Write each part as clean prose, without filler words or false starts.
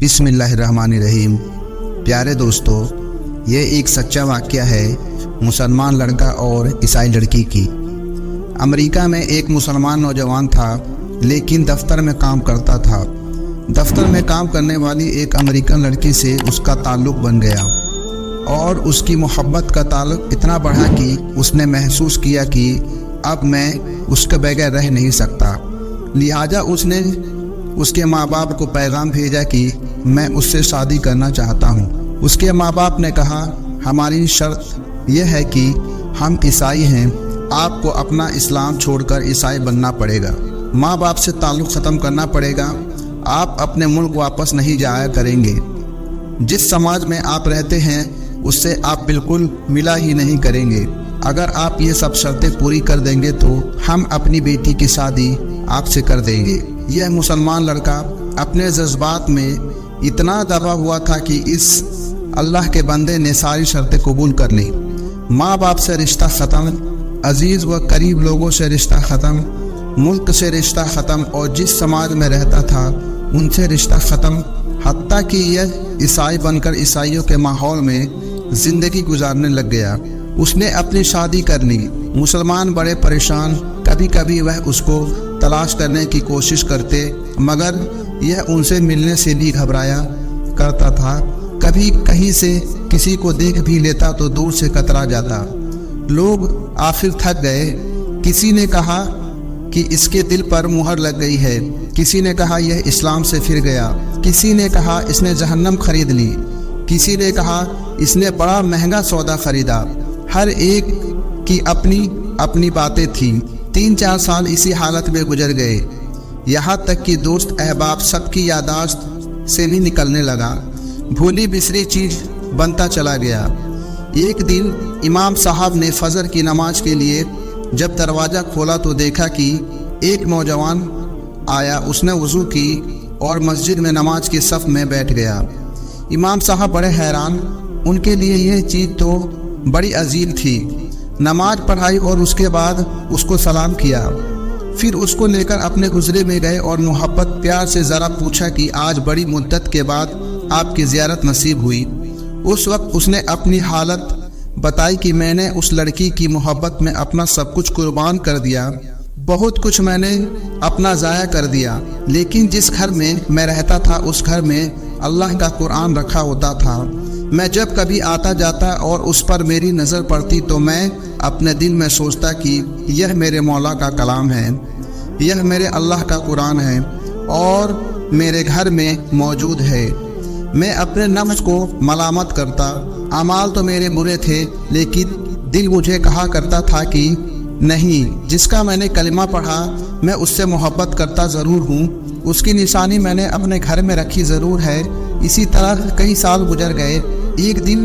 بسم اللہ الرحمن الرحیم۔ پیارے دوستو، یہ ایک سچا واقعہ ہے مسلمان لڑکا اور عیسائی لڑکی کی۔ امریکہ میں ایک مسلمان نوجوان تھا لیکن دفتر میں کام کرتا تھا۔ دفتر میں کام کرنے والی ایک امریکن لڑکی سے اس کا تعلق بن گیا اور اس کی محبت کا تعلق اتنا بڑھا کہ اس نے محسوس کیا کہ اب میں اس کے بغیر رہ نہیں سکتا۔ لہٰذا اس نے اس کے ماں باپ کو پیغام بھیجا کہ میں اس سے شادی کرنا چاہتا ہوں۔ اس کے ماں باپ نے کہا، ہماری شرط یہ ہے کہ ہم عیسائی ہیں، آپ کو اپنا اسلام چھوڑ کر عیسائی بننا پڑے گا، ماں باپ سے تعلق ختم کرنا پڑے گا، آپ اپنے ملک واپس نہیں جایا کریں گے، جس سماج میں آپ رہتے ہیں اس سے آپ بالکل ملا ہی نہیں کریں گے۔ اگر آپ یہ سب شرطیں پوری کر دیں گے تو ہم اپنی بیٹی کی شادی آپ سے کر دیں گے۔ یہ مسلمان لڑکا اپنے جذبات میں اتنا دبا ہوا تھا کہ اس اللہ کے بندے نے ساری شرطیں قبول کر لی۔ ماں باپ سے رشتہ ختم، عزیز و قریب لوگوں سے رشتہ ختم، ملک سے رشتہ ختم، اور جس سماج میں رہتا تھا ان سے رشتہ ختم، حتیٰ کہ یہ عیسائی بن کر عیسائیوں کے ماحول میں زندگی گزارنے لگ گیا۔ اس نے اپنی شادی کر لی۔ مسلمان بڑے پریشان، کبھی کبھی وہ اس کو تلاش کرنے کی کوشش کرتے مگر یہ ان سے ملنے سے بھی گھبرایا کرتا تھا۔ کبھی کہیں سے کسی کو دیکھ بھی لیتا تو دور سے کترا جاتا۔ لوگ آخر تھک گئے۔ کسی نے کہا کہ اس کے دل پر مہر لگ گئی ہے، کسی نے کہا یہ اسلام سے پھر گیا، کسی نے کہا اس نے جہنم خرید لی، کسی نے کہا اس نے بڑا مہنگا سودا خریدا۔ ہر ایک کی اپنی اپنی باتیں تھیں۔ 3-4 سال اسی حالت میں گزر گئے، یہاں تک کہ دوست احباب سب کی یادداشت سے بھی نکلنے لگا، بھولی بسری چیز بنتا چلا گیا۔ ایک دن امام صاحب نے فجر کی نماز کے لیے جب دروازہ کھولا تو دیکھا کہ ایک نوجوان آیا۔ اس نے وضو کی اور مسجد میں نماز کے صف میں بیٹھ گیا۔ امام صاحب بڑے حیران، ان کے لیے یہ چیز تو بڑی عظیم تھی۔ نماز پڑھائی اور اس کے بعد اس کو سلام کیا، پھر اس کو لے کر اپنے حجرے میں گئے اور محبت پیار سے ذرا پوچھا کہ آج بڑی مدت کے بعد آپ کی زیارت نصیب ہوئی۔ اس وقت اس نے اپنی حالت بتائی کہ میں نے اس لڑکی کی محبت میں اپنا سب کچھ قربان کر دیا، بہت کچھ میں نے اپنا ضائع کر دیا، لیکن جس گھر میں میں رہتا تھا اس گھر میں اللہ کا قرآن رکھا ہوتا تھا۔ میں جب کبھی آتا جاتا اور اس پر میری نظر پڑتی تو میں اپنے دل میں سوچتا کہ یہ میرے مولا کا کلام ہے، یہ میرے اللہ کا قرآن ہے اور میرے گھر میں موجود ہے۔ میں اپنے نفس کو ملامت کرتا، اعمال تو میرے برے تھے لیکن دل مجھے کہا کرتا تھا کہ نہیں، جس کا میں نے کلمہ پڑھا میں اس سے محبت کرتا ضرور ہوں، اس کی نشانی میں نے اپنے گھر میں رکھی ضرور ہے۔ اسی طرح کئی سال گزر گئے۔ ایک دن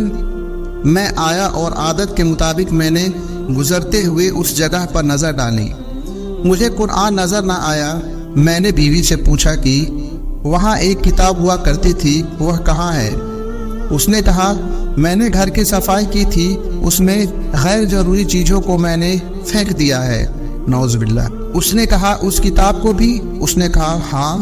میں آیا اور عادت کے مطابق میں نے گزرتے ہوئے اس جگہ پر نظر ڈالی۔ مجھے قرآن نظر نہ آیا۔ میں نے بیوی سے پوچھا کہ وہاں ایک کتاب ہوا کرتی تھی، وہ کہاں ہے؟ اس نے کہا میں نے گھر کی صفائی کی تھی، اس میں غیر ضروری چیزوں کو میں نے پھینک دیا ہے، نعوذ باللہ۔ اس نے کہا اس کتاب کو بھی؟ اس نے کہا ہاں۔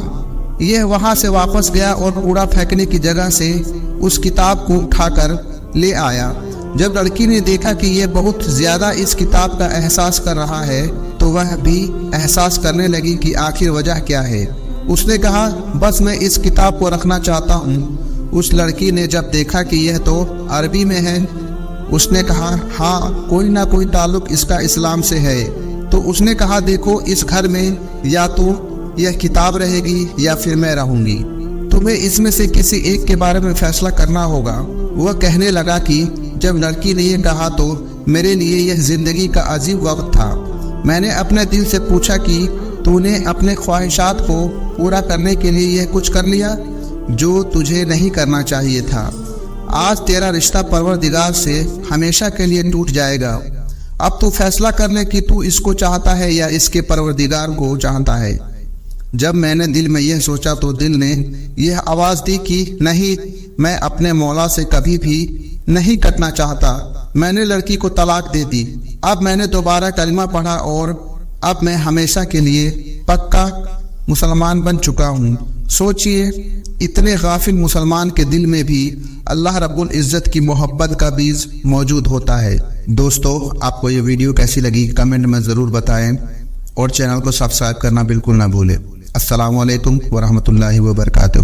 یہ وہاں سے واپس گیا اور کوڑا پھینکنے کی جگہ سے اس کتاب کو اٹھا کر لے آیا۔ جب لڑکی نے دیکھا کہ یہ بہت زیادہ اس کتاب کا احساس کر رہا ہے تو وہ بھی احساس کرنے لگی کہ آخر وجہ کیا ہے۔ اس نے کہا بس میں اس کتاب کو رکھنا چاہتا ہوں۔ اس لڑکی نے جب دیکھا کہ یہ تو عربی میں ہے، اس نے کہا ہاں، کوئی نہ کوئی تعلق اس کا اسلام سے ہے۔ تو اس نے کہا دیکھو، اس گھر میں یا تو یہ کتاب رہے گی یا پھر میں رہوں گی، تمہیں اس میں سے کسی ایک کے بارے میں فیصلہ کرنا ہوگا۔ وہ کہنے لگا کہ جب لڑکی نے یہ کہا تو میرے لیے یہ زندگی کا عجیب وقت تھا۔ میں نے اپنے دل سے پوچھا کہ تو نے اپنے خواہشات کو پورا کرنے کے لیے یہ کچھ کر لیا جو تجھے نہیں کرنا چاہیے تھا۔ آج تیرا رشتہ پروردگار سے ہمیشہ کے لیے ٹوٹ جائے گا۔ اب تو فیصلہ کرنے کہ تو اس کو چاہتا ہے یا اس کے پروردگار کو چاہتا ہے۔ جب میں نے دل میں یہ سوچا تو دل نے یہ آواز دی کہ نہیں، میں اپنے مولا سے کبھی بھی نہیں کٹنا چاہتا۔ میں نے لڑکی کو طلاق دے دی۔ اب میں نے دوبارہ کلمہ پڑھا اور اب میں ہمیشہ کے لیے پکا مسلمان بن چکا ہوں۔ سوچئے اتنے غافل مسلمان کے دل میں بھی اللہ رب العزت کی محبت کا بیج موجود ہوتا ہے۔ دوستو، آپ کو یہ ویڈیو کیسی لگی کمنٹ میں ضرور بتائیں اور چینل کو سبسکرائب کرنا بالکل نہ بھولیں۔ السلام علیکم ورحمۃ اللہ وبرکاتہ۔